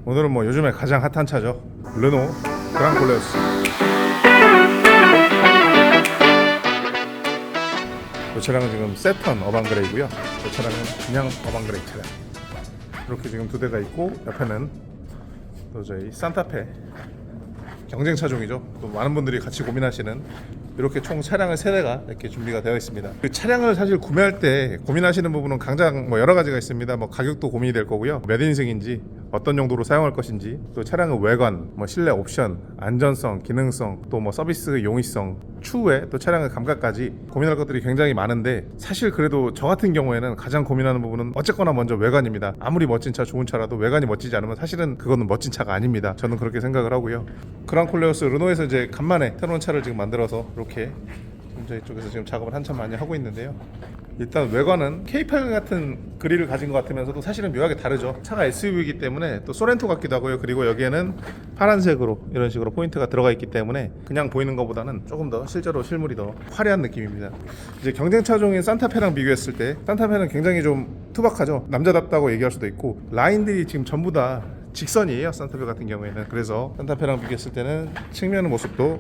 오늘은 뭐 요즘에 가장 핫한 차죠. 르노 그랑콜레오스. 이 차량은 지금 세턴 어반그레이고요. 이 차량은 그냥 어반그레이 차량. 이렇게 지금 두 대가 있고 옆에는 또 저희 산타페 경쟁 차종이죠. 또 많은 분들이 같이 고민하시는 이렇게 총 차량을 세 대가 이렇게 준비가 되어 있습니다. 그 차량을 사실 구매할 때 고민하시는 부분은 당장 뭐 여러 가지가 있습니다. 뭐 가격도 고민이 될 거고요. 몇 인승인지, 어떤 용도로 사용할 것인지, 또 차량의 외관, 뭐 실내 옵션, 안전성, 기능성, 또 뭐 서비스 용이성, 추후에 또 차량의 감각까지 고민할 것들이 굉장히 많은데, 사실 그래도 저 같은 경우에는 가장 고민하는 부분은 어쨌거나 먼저 외관입니다. 아무리 멋진 차, 좋은 차라도 외관이 멋지지 않으면 사실은 그거는 멋진 차가 아닙니다. 저는 그렇게 생각을 하고요. 그랑콜레오스 르노에서 이제 간만에 새로운 차를 지금 만들어서 이렇게 저희 쪽에서 지금 작업을 한참 많이 하고 있는데요. 일단 외관은 K8 같은 그릴을 가진 것 같으면서도 사실은 묘하게 다르죠. 차가 SUV이기 때문에 또 소렌토 같기도 하고요. 그리고 여기에는 파란색으로 이런 식으로 포인트가 들어가 있기 때문에 그냥 보이는 것보다는 조금 더 실제로 실물이 더 화려한 느낌입니다. 이제 경쟁 차종인 산타페랑 비교했을 때 산타페는 굉장히 좀 투박하죠. 남자답다고 얘기할 수도 있고, 라인들이 지금 전부 다 직선이에요, 산타페 같은 경우에는. 그래서 산타페랑 비교했을 때는 측면 모습도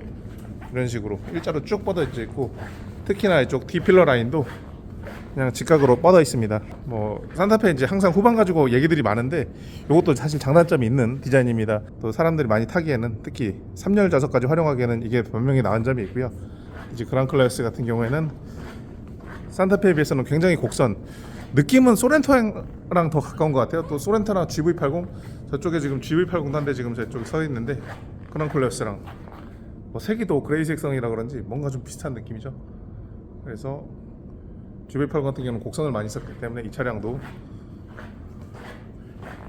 이런 식으로 일자로 쭉 뻗어져 있고, 특히나 이쪽 D필러 라인도 그냥 직각으로 뻗어 있습니다. 뭐 산타페 이제 항상 후방 가지고 얘기들이 많은데 이것도 사실 장단점이 있는 디자인입니다. 또 사람들이 많이 타기에는, 특히 3열 좌석까지 활용하기에는 이게 분명히 나은 점이 있고요. 이제 그랑클래스 같은 경우에는 산타페에 비해서는 굉장히 곡선, 느낌은 소렌토랑 더 가까운 것 같아요. 또 소렌토나 GV80, 저쪽에 지금 GV80 단대 지금 저쪽에 서 있는데, 그랑클래스랑 뭐 색이도 그레이 색상이라 그런지 뭔가 좀 비슷한 느낌이죠. 그래서 GV80 같은 경우는 곡선을 많이 썼기 때문에 이 차량도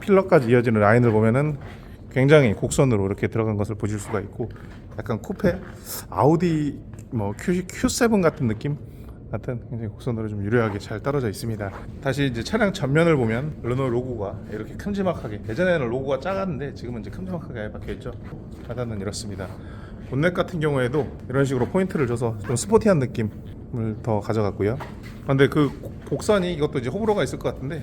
필러까지 이어지는 라인을 보면은 굉장히 곡선으로 이렇게 들어간 것을 보실 수가 있고, 약간 쿠페, 아우디 뭐 Q7 같은 느낌 같은 굉장히 곡선으로 좀 유려하게 잘 떨어져 있습니다. 다시 이제 차량 전면을 보면 르노 로고가 이렇게 큼지막하게, 예전에는 로고가 작았는데 지금은 이제 큼지막하게 박혀 있죠. 하단은 이렇습니다. 본넷 같은 경우에도 이런 식으로 포인트를 줘서 좀 스포티한 느낌을 더 가져갔고요. 근데 그 곡선이, 이것도 이제 호불호가 있을 것 같은데,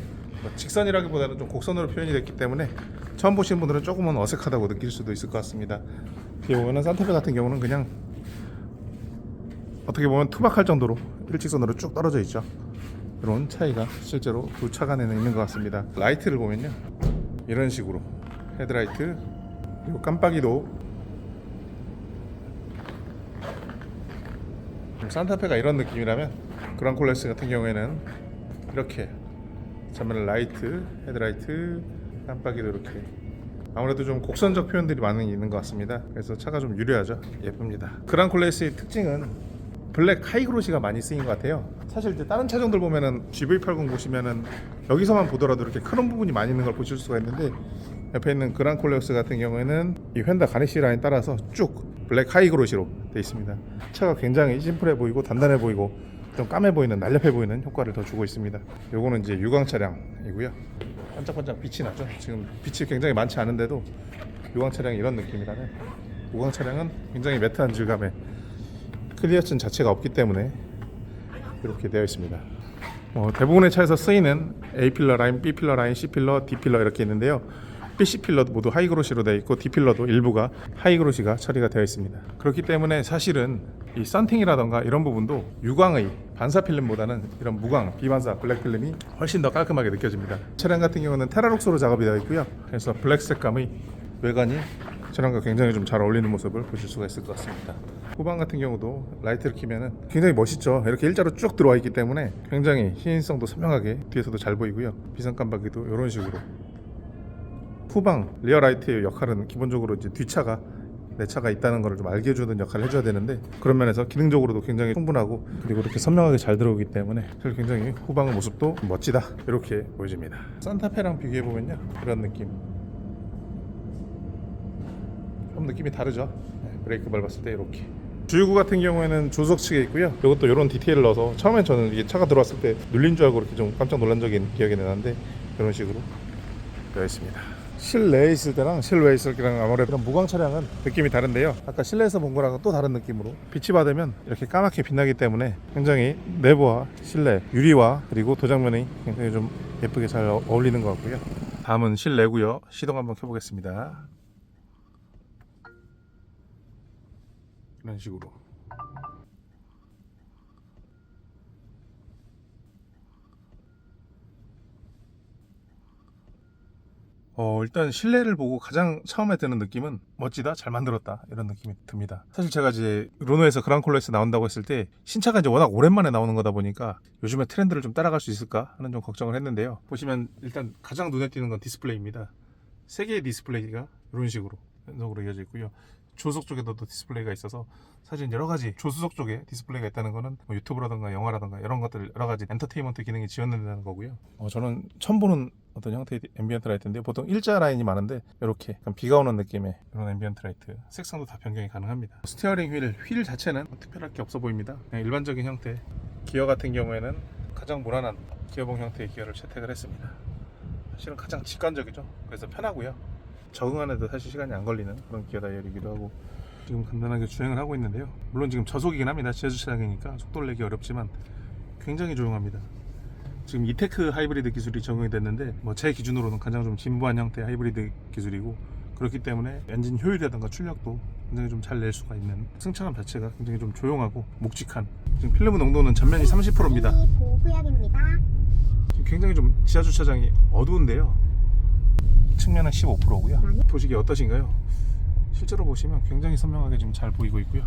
직선이라기보다는 좀 곡선으로 표현이 됐기 때문에 처음 보시는 분들은 조금은 어색하다고 느낄 수도 있을 것 같습니다. 뒤에 보면은 산타페 같은 경우는 그냥 어떻게 보면 투박할 정도로 일직선으로 쭉 떨어져 있죠. 이런 차이가 실제로 두 차 간에는 있는 것 같습니다. 라이트를 보면요, 이런 식으로 헤드라이트, 그리고 깜빡이도 산타페가 이런 느낌이라면 그랑콜레스 같은 경우에는 이렇게 전면 라이트, 헤드라이트, 깜빡이도 이렇게, 아무래도 좀 곡선적 표현들이 많이 있는 것 같습니다. 그래서 차가 좀 유려하죠. 예쁩니다. 그랑콜레스의 특징은 블랙 하이그로시가 많이 쓰인 것 같아요. 사실 이제 다른 차종들 보면은 GV80 보시면은 여기서만 보더라도 이렇게 크롬 부분이 많이 있는 걸 보실 수가 있는데, 옆에 있는 그랑콜레오스 같은 경우에는 이 휀다 가니쉬 라인 따라서 쭉 블랙 하이그로시로 되어 있습니다. 차가 굉장히 심플해 보이고 단단해 보이고 좀 까매 보이는, 날렵해 보이는 효과를 더 주고 있습니다. 요거는 이제 유광 차량이고요. 반짝반짝 빛이 나죠. 지금 빛이 굉장히 많지 않은데도 유광 차량이 이런 느낌이라면, 무광 차량은 굉장히 매트한 질감의, 클리어층 자체가 없기 때문에 이렇게 되어 있습니다. 대부분의 차에서 쓰이는 A필러 라인, B필러 라인, C필러, D필러 이렇게 있는데요. B, C필러도 모두 하이그로시로 되어 있고 D필러도 일부가 하이그로시가 처리가 되어 있습니다. 그렇기 때문에 사실은 이 썬팅이라던가 이런 부분도 유광의 반사 필름보다는 이런 무광, 비반사 블랙 필름이 훨씬 더 깔끔하게 느껴집니다. 차량 같은 경우는 테라록스로 작업이 되어 있고요. 그래서 블랙 색감의 외관이 차량과 굉장히 좀 잘 어울리는 모습을 보실 수가 있을 것 같습니다. 후방 같은 경우도 라이트를 켜면은 굉장히 멋있죠. 이렇게 일자로 쭉 들어와 있기 때문에 굉장히 시인성도 선명하게 뒤에서도 잘 보이고요. 비상 깜빡이도 이런 식으로. 후방 리어 라이트의 역할은 기본적으로 이제 뒷차가 내 차가 있다는 것을 좀 알게 해주는 역할을 해줘야 되는데, 그런 면에서 기능적으로도 굉장히 충분하고, 그리고 이렇게 선명하게 잘 들어오기 때문에 굉장히 후방의 모습도 멋지다 이렇게 보여집니다. 산타페랑 비교해 보면요, 이런 느낌, 좀 느낌이 다르죠. 브레이크 밟았을 때 이렇게. 주유구 같은 경우에는 조수석 측에 있고요. 이것도 이런 디테일을 넣어서, 처음엔 저는 이게 차가 들어왔을 때 눌린 줄 알고 이렇게 좀 깜짝 놀란 적이 기억이 나는데, 이런 식으로 되어 있습니다. 실내에 있을 때랑 실외에 있을 때랑 아무래도 무광 차량은 느낌이 다른데요. 아까 실내에서 본 거랑은 또 다른 느낌으로 빛이 받으면 이렇게 까맣게 빛나기 때문에 굉장히 내부와 실내, 유리와 그리고 도장면이 굉장히 좀 예쁘게 잘 어울리는 것 같고요. 다음은 실내고요. 시동 한번 켜보겠습니다. 이런 식으로. 일단 실내를 보고 가장 처음에 드는 느낌은 멋지다, 잘 만들었다 이런 느낌이 듭니다. 사실 제가 이제 르노에서 그랑콜러에서 나온다고 했을 때 신차가 이제 워낙 오랜만에 나오는 거다 보니까 요즘에 트렌드를 좀 따라갈 수 있을까 하는 좀 걱정을 했는데요. 보시면 일단 가장 눈에 띄는 건 디스플레이입니다. 3개의 디스플레이가 이런 식으로 연속으로 이어져 있고요. 조수석 쪽에도 또 디스플레이가 있어서 사실 여러 가지 조수석 쪽에 디스플레이가 있다는 거는 뭐 유튜브라든가 영화라든가 이런 것들 여러 가지 엔터테인먼트 기능이 지원된다는 거고요. 저는 처음 보는 어떤 형태의 앰비언트 라이트인데 보통 일자 라인이 많은데 이렇게 약간 비가 오는 느낌의 이런 앰비언트 라이트 색상도 다 변경이 가능합니다. 스티어링 휠 자체는 특별할 게 없어 보입니다. 그냥 일반적인 형태. 기어 같은 경우에는 가장 무난한 기어봉 형태의 기어를 채택을 했습니다. 사실은 가장 직관적이죠. 그래서 편하고요. 적응하는데도 사실 시간이 안 걸리는 그런 기어 다이얼이기도 하고 지금 간단하게 주행을 하고 있는데요. 물론 지금 저속이긴 합니다. 지하주차장이니까 속도를 내기 어렵지만 굉장히 조용합니다. 지금 이테크 하이브리드 기술이 적용이 됐는데 뭐 제 기준으로는 가장 좀 진부한 형태의 하이브리드 기술이고 그렇기 때문에 엔진 효율이라든가 출력도 굉장히 좀 잘 낼 수가 있는 승차감 자체가 굉장히 좀 조용하고 묵직한 지금 필름 농도는 전면이 30%입니다. 보호구역입니다. 지금 굉장히 좀 지하주차장이 어두운데요. 측면은 15%고요. 보시기 어떠신가요? 실제로 보시면 굉장히 선명하게 지금 잘 보이고 있고요.